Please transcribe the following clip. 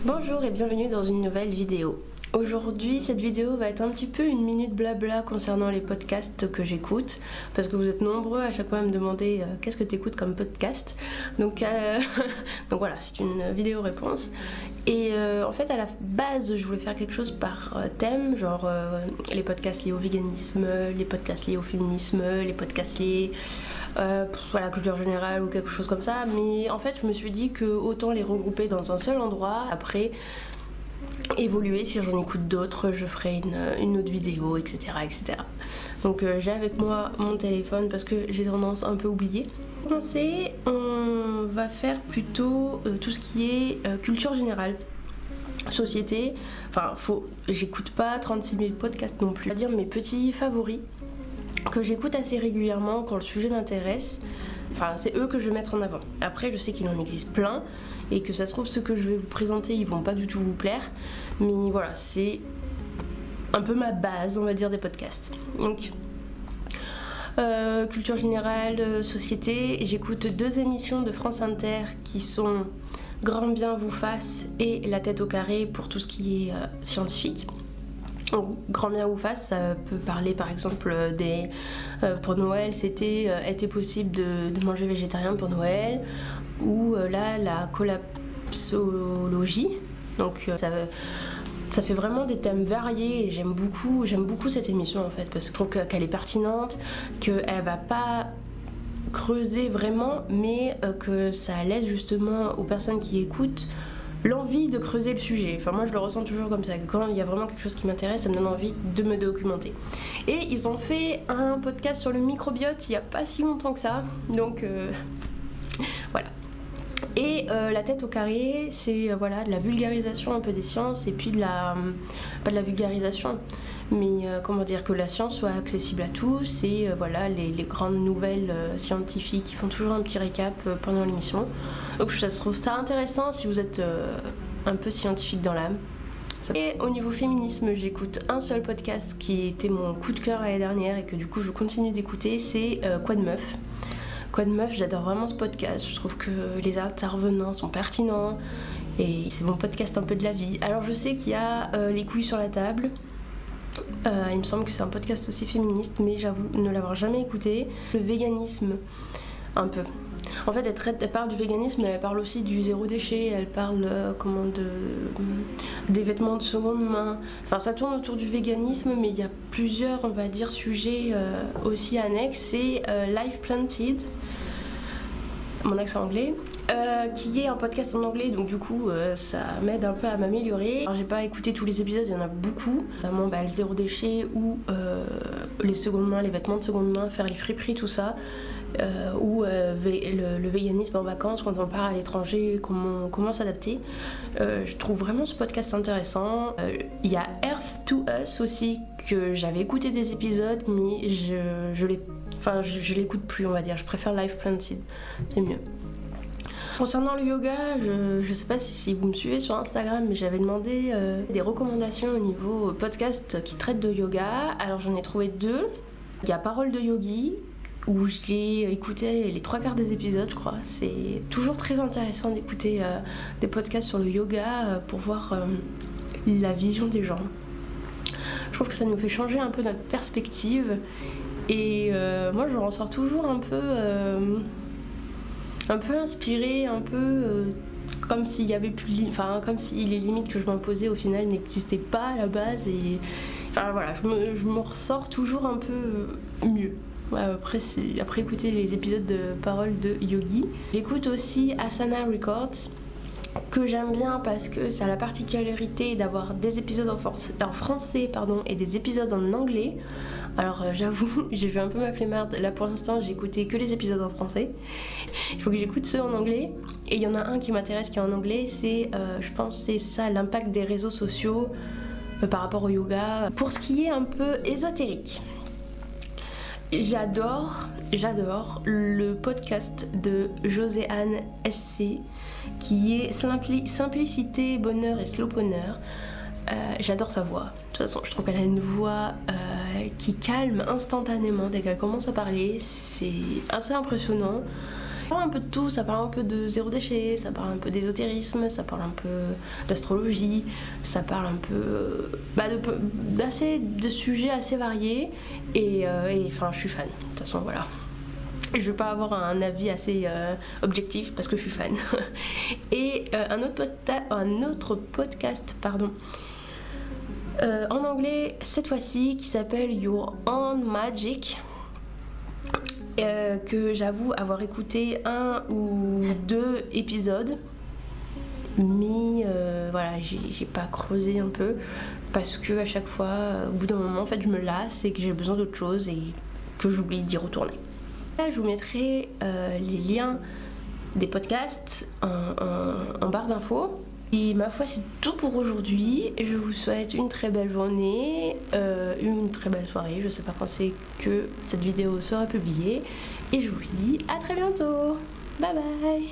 Bonjour et bienvenue dans une nouvelle vidéo. Aujourd'hui, cette vidéo va être un petit peu une minute blabla concernant les podcasts que j'écoute, parce que vous êtes nombreux à chaque fois à me demander qu'est-ce que tu écoutes comme podcast. Donc voilà, c'est une vidéo réponse. Et en fait, à la base, je voulais faire quelque chose par thème, genre les podcasts liés au véganisme, les podcasts liés au féminisme, les podcasts liés la culture générale ou quelque chose comme ça. Mais en fait, je me suis dit que autant les regrouper dans un seul endroit. Après, évoluer, si j'en écoute d'autres, je ferai une autre vidéo, etc. etc. Donc j'ai avec moi mon téléphone parce que j'ai tendance un peu à oublier. Pour commencer, on va faire plutôt tout ce qui est culture générale. Société, j'écoute pas 36 000 podcasts non plus. On va dire mes petits favoris que j'écoute assez régulièrement quand le sujet m'intéresse. Enfin, c'est eux que je vais mettre en avant. Après, je sais qu'il en existe plein et que ça se trouve, ceux que je vais vous présenter, ils vont pas du tout vous plaire. Mais voilà, c'est un peu ma base, on va dire, des podcasts. Donc, culture générale, société, j'écoute 2 émissions de France Inter qui sont Grand bien vous fasse et La tête au carré pour tout ce qui est scientifique. Grand bien vous fasse, ça peut parler par exemple pour Noël, était possible de manger végétarien pour Noël, ou là la collapsologie, donc ça fait vraiment des thèmes variés et j'aime beaucoup cette émission en fait, parce que je trouve qu'elle est pertinente, qu'elle va pas creuser vraiment, mais que ça laisse justement aux personnes qui écoutent l'envie de creuser le sujet. Enfin, moi je le ressens toujours comme ça, que quand il y a vraiment quelque chose qui m'intéresse, ça me donne envie de me documenter. Et ils ont fait un podcast sur le microbiote il n'y a pas si longtemps que ça, donc voilà. Et La tête au carré, c'est de la vulgarisation un peu des sciences, et puis pas de la vulgarisation, mais comment dire, que la science soit accessible à tous, et les grandes nouvelles scientifiques, ils font toujours un petit récap pendant l'émission. Donc je trouve ça intéressant si vous êtes un peu scientifique dans l'âme. Et au niveau féminisme, j'écoute un seul podcast qui était mon coup de cœur l'année dernière et que du coup je continue d'écouter, c'est Quoi de meuf. Quoi de meuf, j'adore vraiment ce podcast, je trouve que les intervenants sont pertinents et c'est mon podcast un peu de la vie. Alors je sais qu'il y a Les couilles sur la table, il me semble que c'est un podcast aussi féministe, mais j'avoue ne l'avoir jamais écouté. Le véganisme, un peu. En fait, elle parle du véganisme, mais elle parle aussi du zéro déchet, elle parle des vêtements de seconde main. Enfin, ça tourne autour du véganisme, mais il y a plusieurs, on va dire, sujets aussi annexes. C'est Life Planted, mon accent anglais, qui est un podcast en anglais, donc du coup ça m'aide un peu à m'améliorer. Alors j'ai pas écouté tous les épisodes, il y en a beaucoup, notamment le zéro déchet ou les secondes mains, les vêtements de seconde main, faire les friperies, tout ça, ou le véganisme en vacances quand on part à l'étranger, comment s'adapter. Je trouve vraiment ce podcast intéressant. Il y a Earth to Us aussi, que j'avais écouté des épisodes, mais je l'écoute plus, on va dire. Je préfère Life Planted, c'est mieux. Concernant le yoga, je sais pas si vous me suivez sur Instagram, mais j'avais demandé des recommandations au niveau podcast qui traitent de yoga. Alors j'en ai trouvé 2. Il y a Parole de Yogi, où j'ai écouté les 3/4 des épisodes, je crois. C'est toujours très intéressant d'écouter des podcasts sur le yoga pour voir la vision des gens. Je trouve que ça nous fait changer un peu notre perspective. Et moi je ressors toujours un peu inspirée, un peu comme s'il y avait plus, comme si les limites que je m'imposais au final n'existaient pas à la base. Et je me ressors toujours un peu mieux. Après écouter les épisodes de Parole de Yogi. J'écoute aussi Asana Records, que j'aime bien parce que ça a la particularité d'avoir des épisodes en français et des épisodes en anglais. Alors j'avoue, j'ai fait un peu ma flemmarde. Là pour l'instant j'ai écouté que les épisodes en français. Il faut que j'écoute ceux en anglais. Et il y en a un qui m'intéresse qui est en anglais, c'est je pense c'est ça, l'impact des réseaux sociaux par rapport au yoga. Pour ce qui est un peu ésotérique, J'adore le podcast de Joséanne SC qui est Simplicité, bonheur et slowponer. J'adore sa voix. De toute façon, je trouve qu'elle a une voix qui calme instantanément dès qu'elle commence à parler. C'est assez impressionnant. parle un peu de tout, ça parle un peu de zéro déchet, ça parle un peu d'ésotérisme, ça parle un peu d'astrologie, ça parle un peu de sujets assez variés et enfin je suis fan, de toute façon voilà. Je vais pas avoir un avis assez objectif parce que je suis fan. Et un autre podcast, en anglais cette fois-ci, qui s'appelle Your Own Magic, que j'avoue avoir écouté 1 ou 2 épisodes, mais voilà, j'ai pas creusé un peu parce que à chaque fois, au bout d'un moment, en fait, je me lasse et que j'ai besoin d'autre chose et que j'oublie d'y retourner. Là, je vous mettrai les liens des podcasts en barre d'infos. Et ma foi, c'est tout pour aujourd'hui. Je vous souhaite une très belle journée, une très belle soirée. Je sais pas quand c'est que cette vidéo sera publiée. Et je vous dis à très bientôt. Bye bye.